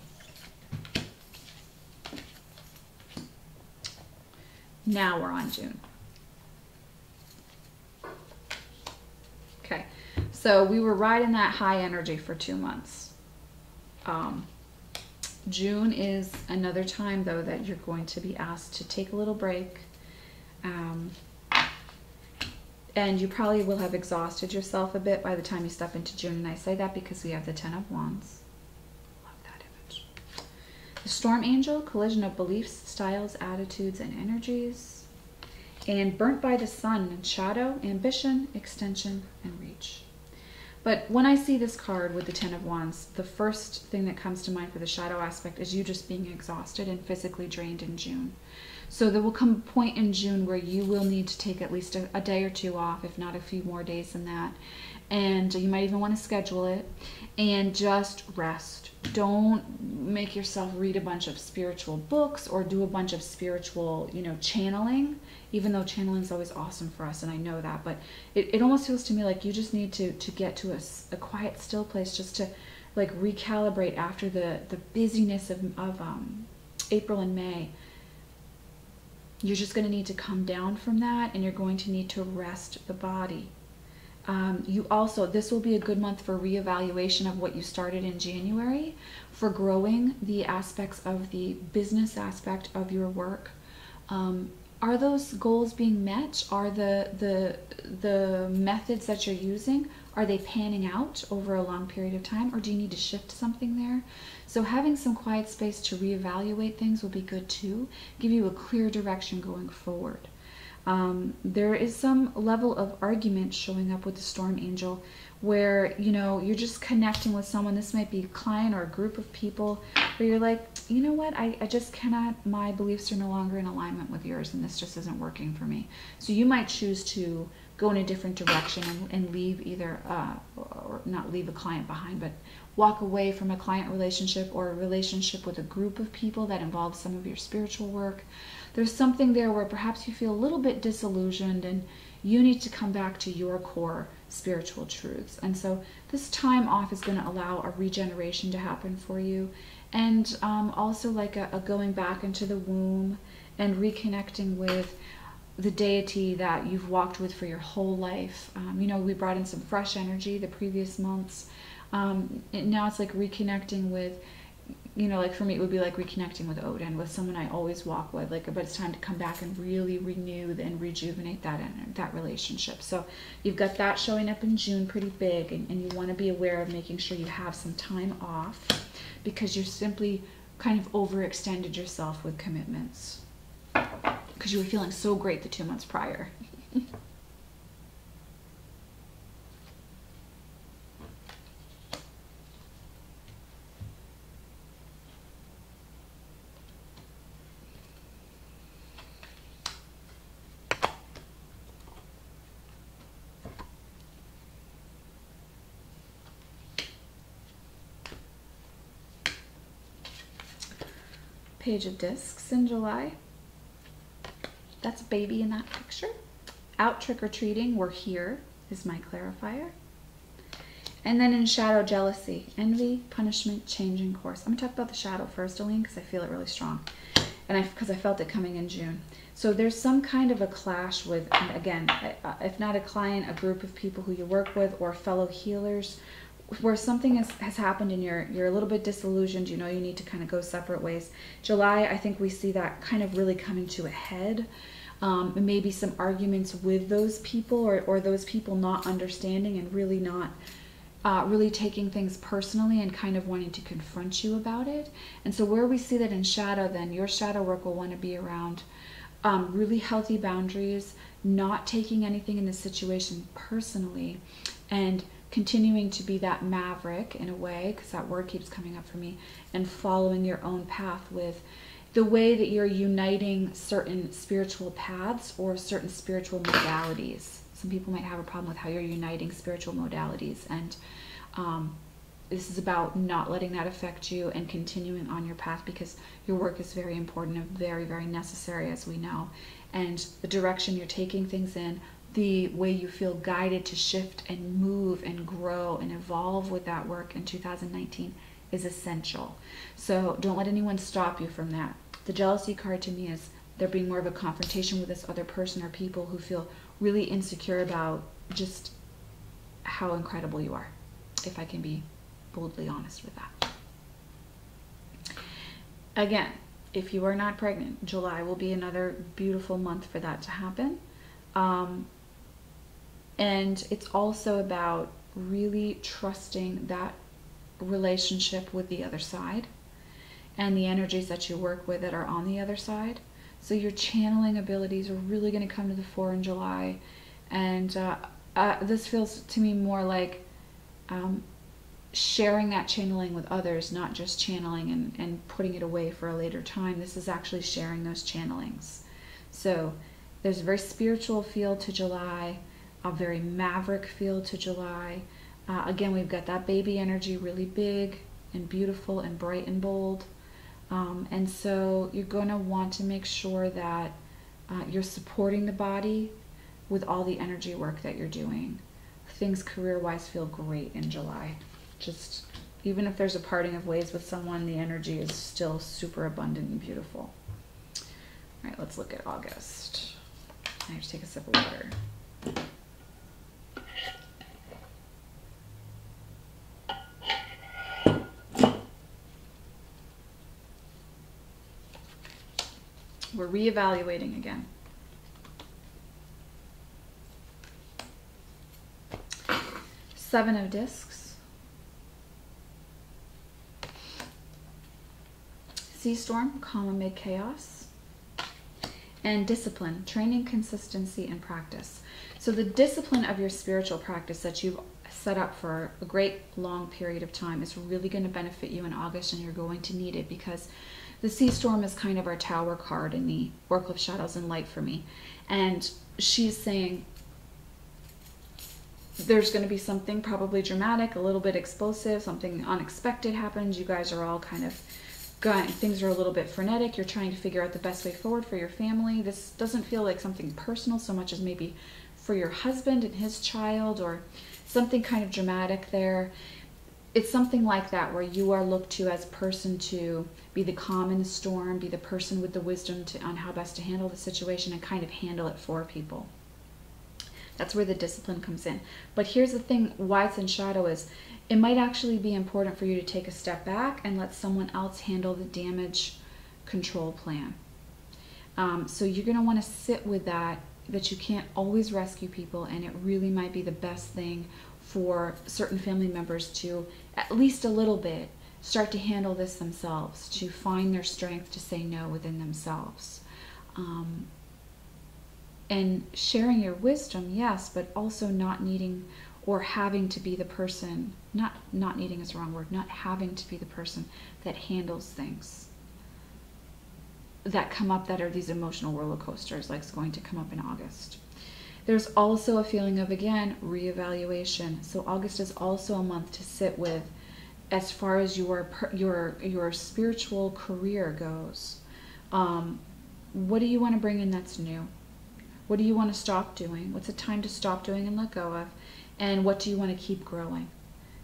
Now we're on June. Okay, so we were riding that high energy for 2 months. June is another time, though, that you're going to be asked to take a little break. And you probably will have exhausted yourself a bit by the time you step into June. And I say that because we have the Ten of Wands. Love that image. The Storm Angel, collision of beliefs, styles, attitudes, and energies. And burnt by the sun and shadow, ambition, extension, and reach. But when I see this card with the Ten of Wands, the first thing that comes to mind for the shadow aspect is you just being exhausted and physically drained in June. So there will come a point in June where you will need to take at least a day or two off, if not a few more days than that. And you might even want to schedule it and just rest. Don't make yourself read a bunch of spiritual books or do a bunch of spiritual, you know, channeling, even though channeling is always awesome for us, and I know that. But it almost feels to me like you just need to get to a quiet, still place just to like recalibrate after the busyness of April and May. You're just going to need to come down from that, and you're going to need to rest the body. You also, this will be a good month for reevaluation of what you started in January, for growing the aspects of the business aspect of your work. Are those goals being met? Are the methods that you're using, are they panning out over a long period of time, or do you need to shift something there? So having some quiet space to reevaluate things will be good too, give you a clear direction going forward. There is some level of argument showing up with the Storm Angel where, you know, you're just connecting with someone. This might be a client or a group of people where you're like, you know what, I just cannot, my beliefs are no longer in alignment with yours, and this just isn't working for me. So you might choose to go in a different direction and leave either, or not leave a client behind, but walk away from a client relationship or a relationship with a group of people that involves some of your spiritual work. There's something there where perhaps you feel a little bit disillusioned and you need to come back to your core spiritual truths. And so this time off is going to allow a regeneration to happen for you, and also like a going back into the womb and reconnecting with the deity that you've walked with for your whole life. You know, we brought in some fresh energy the previous months. Now it's like reconnecting with, you know, like for me, it would be like reconnecting with Odin, with someone I always walk with, like, but it's time to come back and really renew and rejuvenate that relationship. So you've got that showing up in June pretty big, and you want to be aware of making sure you have some time off, because you're simply kind of overextended yourself with commitments because you were feeling so great the 2 months prior. Page of Discs in July. That's baby in that picture. Out trick-or-treating, we're here, is my clarifier. And then in shadow, jealousy, envy, punishment, changing course. I'm gonna talk about the shadow first, Aline, because I feel it really strong. And because I felt it coming in June. So there's some kind of a clash with, again, if not a client, a group of people who you work with or fellow healers, where something has happened and you're a little bit disillusioned, you know you need to kind of go separate ways. July, I think we see that kind of really coming to a head. Maybe some arguments with those people or those people not understanding and really not really taking things personally and kind of wanting to confront you about it. And so where we see that in shadow, then your shadow work will want to be around really healthy boundaries, not taking anything in the situation personally, and continuing to be that maverick in a way, because that word keeps coming up for me, and following your own path with the way that you're uniting certain spiritual paths or certain spiritual modalities. Some people might have a problem with how you're uniting spiritual modalities, and this is about not letting that affect you and continuing on your path, because your work is very important and very, very necessary, as we know. And the direction you're taking things in, the way you feel guided to shift and move and grow and evolve with that work in 2019 is essential. So don't let anyone stop you from that. The jealousy card to me is there being more of a confrontation with this other person or people who feel really insecure about just how incredible you are, if I can be boldly honest with that. Again, if you are not pregnant, July will be another beautiful month for that to happen. And it's also about really trusting that relationship with the other side and the energies that you work with that are on the other side. So your channeling abilities are really going to come to the fore in July. And this feels to me more like sharing that channeling with others, not just channeling and putting it away for a later time. This is actually sharing those channelings. So there's a very spiritual feel to July, a very maverick feel to July. Again, we've got that baby energy really big and beautiful and bright and bold. And so you're going to want to make sure that you're supporting the body with all the energy work that you're doing. Things career-wise feel great in July. Just even if there's a parting of ways with someone, the energy is still super abundant and beautiful. All right, let's look at August. I have to take a sip of water. We're reevaluating again. Seven of Discs. Sea Storm, calm amid chaos. And discipline, training, consistency, and practice. So the discipline of your spiritual practice that you've set up for a great long period of time is really going to benefit you in August, and you're going to need it, because the Sea Storm is kind of our tower card in the Oracle of Shadows and Light for me. And she's saying there's going to be something probably dramatic, a little bit explosive, something unexpected happens. You guys are all kind of going, things are a little bit frenetic. You're trying to figure out the best way forward for your family. This doesn't feel like something personal so much as maybe for your husband and his child, or something kind of dramatic there. It's something like that, where you are looked to as a person to be the calm in the storm, be the person with the wisdom on how best to handle the situation and kind of handle it for people. That's where the discipline comes in. But here's the thing, why it's in shadow is it might actually be important for you to take a step back and let someone else handle the damage control plan. So you're going to want to sit with that you can't always rescue people, and it really might be the best thing for certain family members to, at least a little bit, start to handle this themselves, to find their strength to say no within themselves. And sharing your wisdom, yes, but also not needing or having to be the person, not needing is the wrong word, not having to be the person that handles things that come up that are these emotional roller coasters, like it's going to come up in August. There's also a feeling of, again, reevaluation. So August is also a month to sit with as far as your spiritual career goes. What do you want to bring in that's new? What do you want to stop doing? What's a time to stop doing and let go of? And what do you want to keep growing?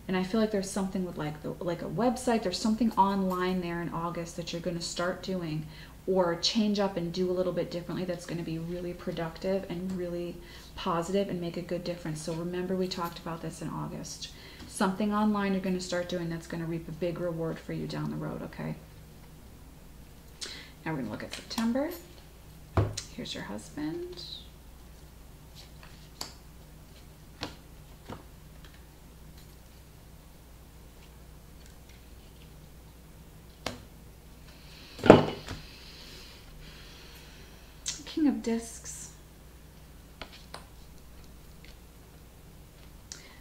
And I feel like there's something with like a website, there's something online there in August that you're going to start doing or change up and do a little bit differently that's going to be really productive and really positive and make a good difference. So remember, we talked about this in August. Something online you're going to start doing that's going to reap a big reward for you down the road, okay? Now we're going to look at September. Here's your husband. King of Discs.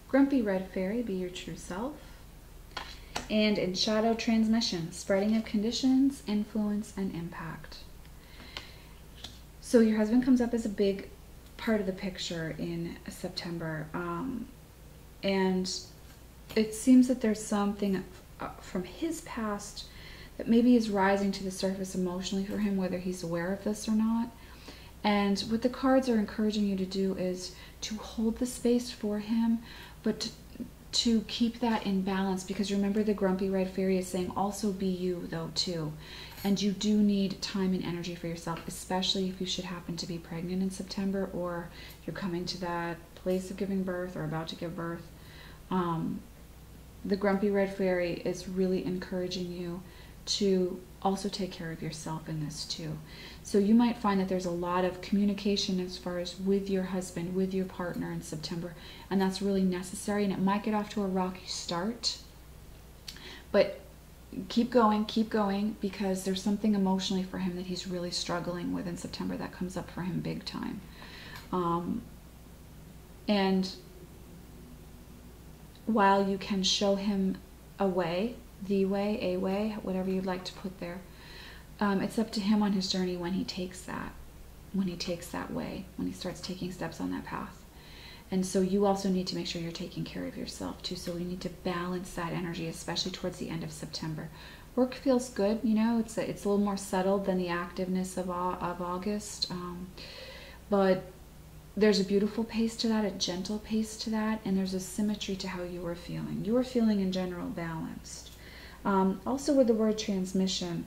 Grumpy Red Fairy, be your true self. And in Shadow, Transmission, spreading of conditions, influence, and impact. So your husband comes up as a big part of the picture in September. And it seems that there's something from his past that maybe is rising to the surface emotionally for him, whether he's aware of this or not. And what the cards are encouraging you to do is to hold the space for him, but to keep that in balance, because remember, the Grumpy Red Fairy is saying also be you though too. And you do need time and energy for yourself, especially if you should happen to be pregnant in September, or you're coming to that place of giving birth or about to give birth. The Grumpy Red Fairy is really encouraging you to also take care of yourself in this too. So you might find that there's a lot of communication as far as with your husband, with your partner in September, and that's really necessary, and it might get off to a rocky start, but keep going, because there's something emotionally for him that he's really struggling with in September that comes up for him big time. And while you can show him a way, the way, a way, whatever you'd like to put there, it's up to him on his journey when he takes that way, when he starts taking steps on that path. And so you also need to make sure you're taking care of yourself too. So we need to balance that energy, especially towards the end of September. Work feels good, you know, it's a little more settled than the activeness of August, but there's a beautiful pace to that, a gentle pace to that, and there's a symmetry to how you are feeling. You are feeling in general balanced. Also with the word transmission,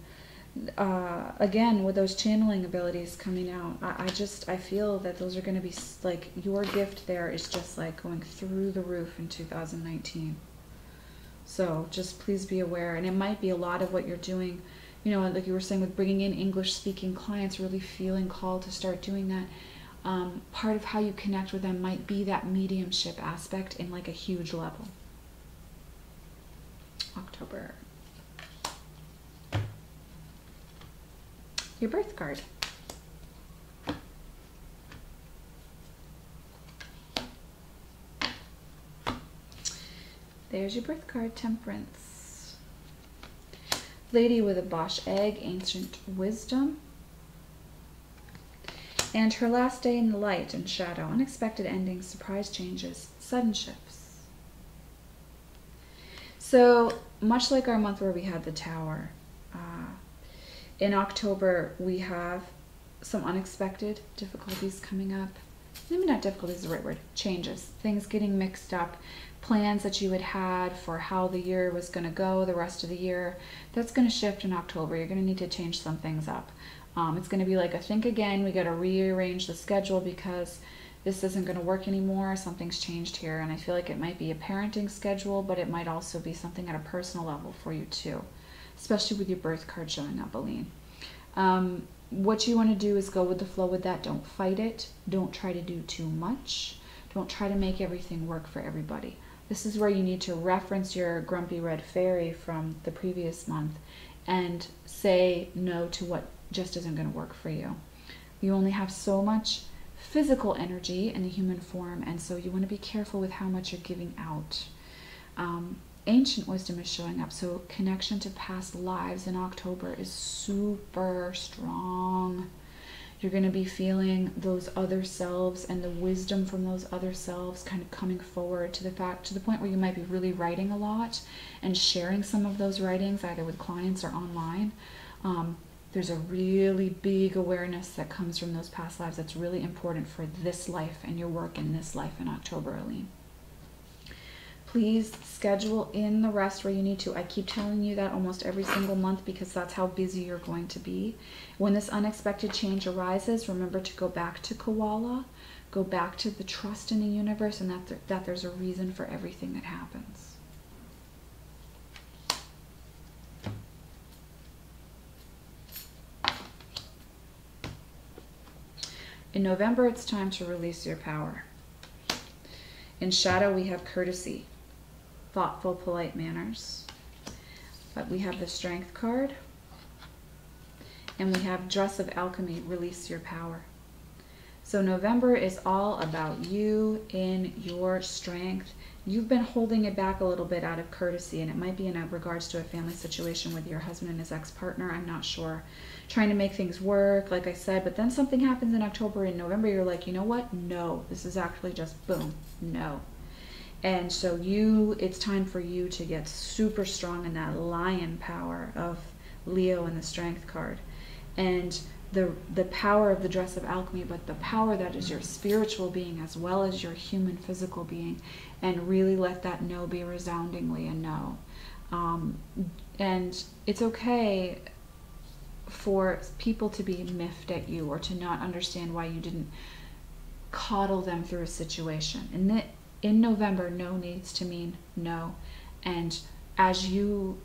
again, with those channeling abilities coming out, I feel that those are going to be like, your gift there is just like going through the roof in 2019. So just please be aware. And it might be a lot of what you're doing, you know, like you were saying with bringing in English speaking clients, really feeling called to start doing that. Part of how you connect with them might be that mediumship aspect in like a huge level. October. Your birth card. There's your birth card, Temperance. Lady with a Bosch egg, ancient wisdom. And her last day in the light and shadow, unexpected endings, surprise changes, sudden shifts. So much like our month where we had the Tower, in October we have some unexpected difficulties coming up. Maybe not difficulties is the right word, changes, things getting mixed up, plans that you had for how the year was going to go the rest of the year, that's going to shift in October. You're going to need to change some things up. It's going to be like a think again, we got to rearrange the schedule because this isn't going to work anymore, something's changed here. And I feel like it might be a parenting schedule, but it might also be something at a personal level for you too, especially with your birth card showing up, Aline. What you want to do is go with the flow with that. Don't fight it. Don't try to do too much. Don't try to make everything work for everybody. This is where you need to reference your Grumpy Red Fairy from the previous month and say no to what just isn't going to work for you. You only have so much physical energy in the human form, and so you want to be careful with how much you're giving out. Ancient wisdom is showing up, so connection to past lives in October is super strong. You're going to be feeling those other selves and the wisdom from those other selves kind of coming forward to the point where you might be really writing a lot and sharing some of those writings either with clients or online. There's a really big awareness that comes from those past lives that's really important for this life and your work in this life in October, Aline. Please schedule in the rest where you need to. I keep telling you that almost every single month because that's how busy you're going to be. When this unexpected change arises, remember to go back to Koala, go back to the trust in the universe, and that there's a reason for everything that happens. In November, it's time to release your power. In shadow, we have courtesy, thoughtful, polite manners. But we have the Strength card. And we have Dress of Alchemy, release your power. So November is all about you in your strength. You've been holding it back a little bit out of courtesy, and it might be in regards to a family situation with your husband and his ex-partner. I'm not sure. Trying to make things work, like I said, but then something happens in October and November. You're like, you know what? No, this is actually just boom, no. And so it's time for you to get super strong in that lion power of Leo and the Strength card. And the power of the Dress of Alchemy, but the power that is your spiritual being as well as your human physical being, and really let that no be resoundingly a no. And it's okay for people to be miffed at you or to not understand why you didn't coddle them through a situation. And in November, no needs to mean no. And as you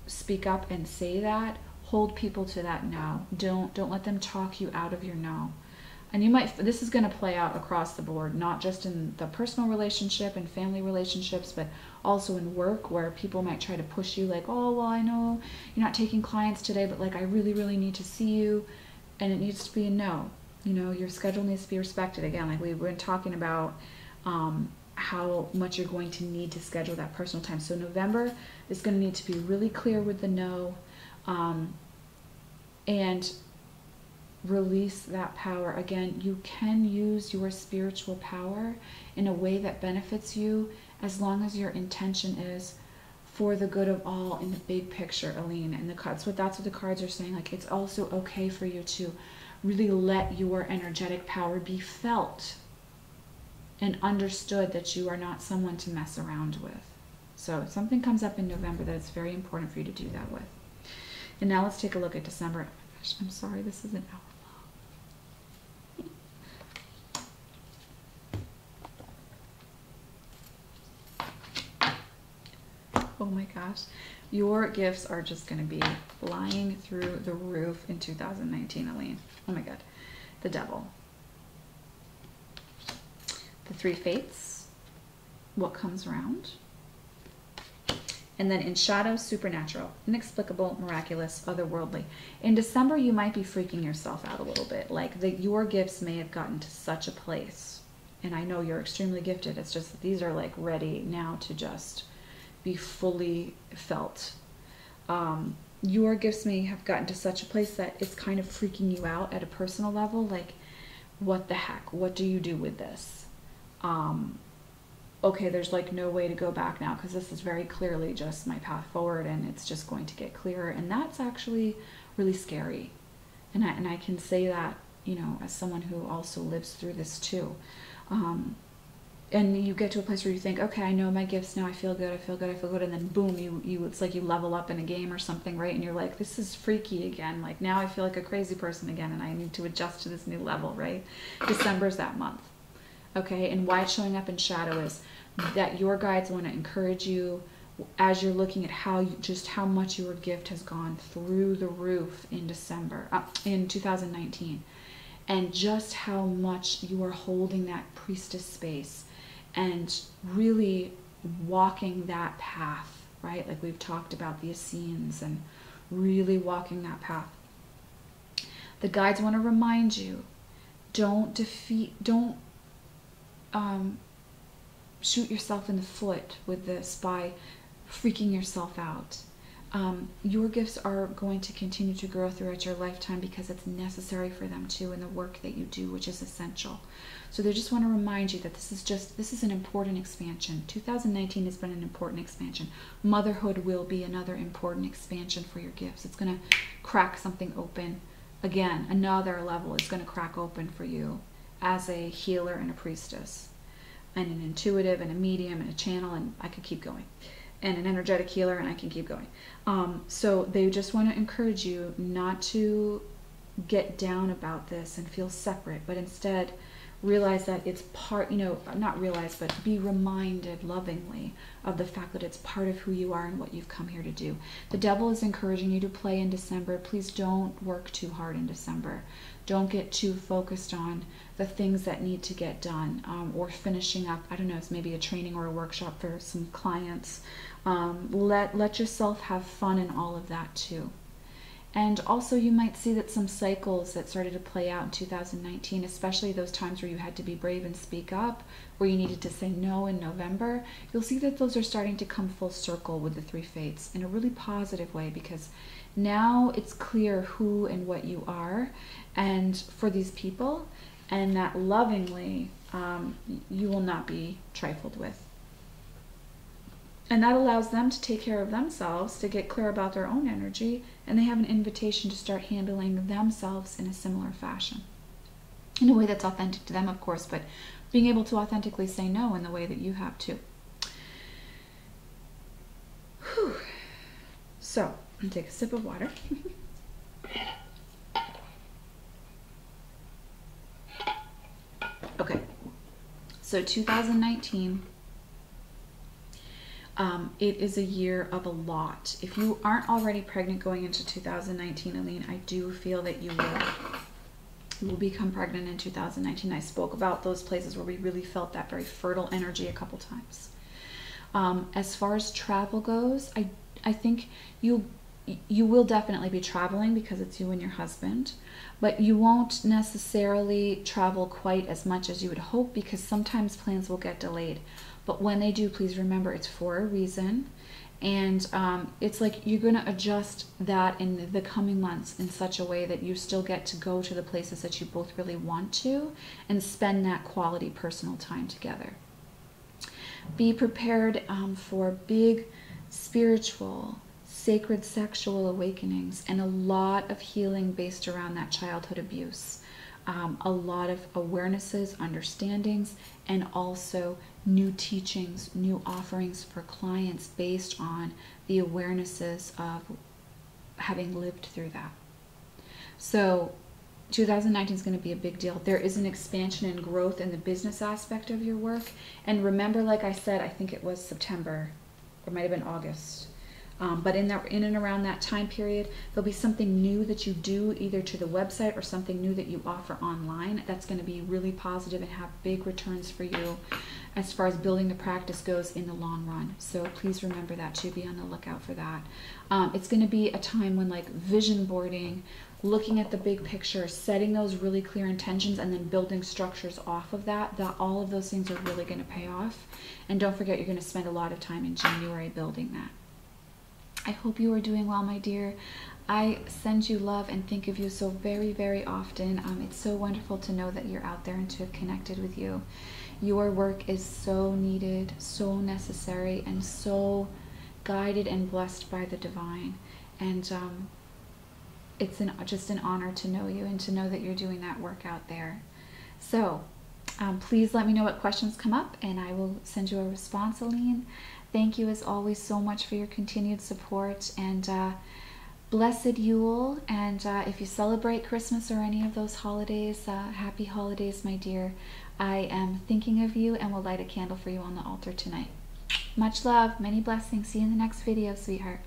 speak up and say that, hold people to that no. Don't let them talk you out of your no. And this is going to play out across the board, not just in the personal relationship and family relationships, but also in work, where people might try to push you like, oh, well, I know you're not taking clients today, but like, I really, really need to see you. And it needs to be a no. You know, your schedule needs to be respected. Again, like we've been talking about how much you're going to need to schedule that personal time. So November is going to need to be really clear with the no, and release that power. Again, you can use your spiritual power in a way that benefits you as long as your intention is for the good of all in the big picture, Aline. And that's what the cards are saying. Like, it's also okay for you to really let your energetic power be felt and understood, that you are not someone to mess around with. So if something comes up in November, that it's very important for you to do that with. And now let's take a look at December. Oh my gosh, I'm sorry, this is an hour long. Oh my gosh, your gifts are just going to be flying through the roof in 2019, Aline. Oh my God. The Devil. The Three Fates. What comes around. And then in shadow, supernatural, inexplicable, miraculous, otherworldly. In December, you might be freaking yourself out a little bit. Like your gifts may have gotten to such a place. And I know you're extremely gifted. It's just that these are like ready now to just be fully felt. Your gifts may have gotten to such a place that it's kind of freaking you out at a personal level. Like, what the heck? What do you do with this? Okay, there's like no way to go back now, because this is very clearly just my path forward, and it's just going to get clearer. And that's actually really scary. And I can say that, you know, as someone who also lives through this too. And you get to a place where you think, okay, I know my gifts now, I feel good, I feel good, I feel good, and then boom, it's like you level up in a game or something, right? And you're like, this is freaky again. Like, now I feel like a crazy person again, and I need to adjust to this new level, right? December's that month. Okay, and why it's showing up in shadow is that your guides want to encourage you as you're looking at just how much your gift has gone through the roof in December, in 2019, and just how much you are holding that priestess space and really walking that path, right? Like we've talked about the Essenes and really walking that path. The guides want to remind you, don't shoot yourself in the foot with this by freaking yourself out. Your gifts are going to continue to grow throughout your lifetime because it's necessary for them to in the work that you do, which is essential. So they just want to remind you that this is an important expansion. 2019 has been an important expansion. Motherhood will be another important expansion for your gifts. It's going to crack something open. Again, another level is going to crack open for you as a healer and a priestess, and an intuitive and a medium and a channel, and I could keep going, and an energetic healer, and I can keep going. So they just want to encourage you not to get down about this and feel separate, but instead realize that it's part, not realize, but be reminded lovingly of the fact that it's part of who you are and what you've come here to do. The devil is encouraging you to play in December. Please don't work too hard in December. Don't get too focused on the things that need to get done, or finishing up, I don't know, it's maybe a training or a workshop for some clients. Let yourself have fun in all of that too. And also you might see that some cycles that started to play out in 2019, especially those times where you had to be brave and speak up, where you needed to say no in November, you'll see that those are starting to come full circle with the Three Fates in a really positive way, because now it's clear who and what you are and for these people, and that lovingly you will not be trifled with. And that allows them to take care of themselves, to get clear about their own energy, and they have an invitation to start handling themselves in a similar fashion. In a way that's authentic to them, of course, but being able to authentically say no in the way that you have too. Whew. So, I'm going to take a sip of water. Okay, so 2019... it is a year of a lot. If you aren't already pregnant going into 2019, Aline, I do feel that you will. You will become pregnant in 2019. I spoke about those places where we really felt that very fertile energy a couple times. As far as travel goes, I think you will definitely be traveling because it's you and your husband, but you won't necessarily travel quite as much as you would hope, because sometimes plans will get delayed. But when they do, please remember it's for a reason. And it's like you're going to adjust that in the coming months in such a way that you still get to go to the places that you both really want to and spend that quality personal time together. Be prepared for big spiritual, sacred sexual awakenings and a lot of healing based around that childhood abuse. A lot of awarenesses, understandings, and also new teachings, new offerings for clients based on the awarenesses of having lived through that. So 2019 is going to be a big deal. There is an expansion and growth in the business aspect of your work. And remember, like I said, I think it was September, or it might have been August. But in and around that time period, there'll be something new that you do either to the website or something new that you offer online that's going to be really positive and have big returns for you as far as building the practice goes in the long run. So please remember that too. Be on the lookout for that. It's going to be a time when, like, vision boarding, looking at the big picture, setting those really clear intentions, and then building structures off of that, all of those things are really going to pay off. And don't forget, you're going to spend a lot of time in January building that. I hope you are doing well, my dear. I send you love and think of you so very, very often. It's so wonderful to know that you're out there and to have connected with you. Your work is so needed, so necessary, and so guided and blessed by the divine. And it's just an honor to know you and to know that you're doing that work out there. So please let me know what questions come up, and I will send you a response, Aline. Thank you as always so much for your continued support, and blessed Yule. And if you celebrate Christmas or any of those holidays, happy holidays, my dear. I am thinking of you and will light a candle for you on the altar tonight. Much love, many blessings. See you in the next video, sweetheart.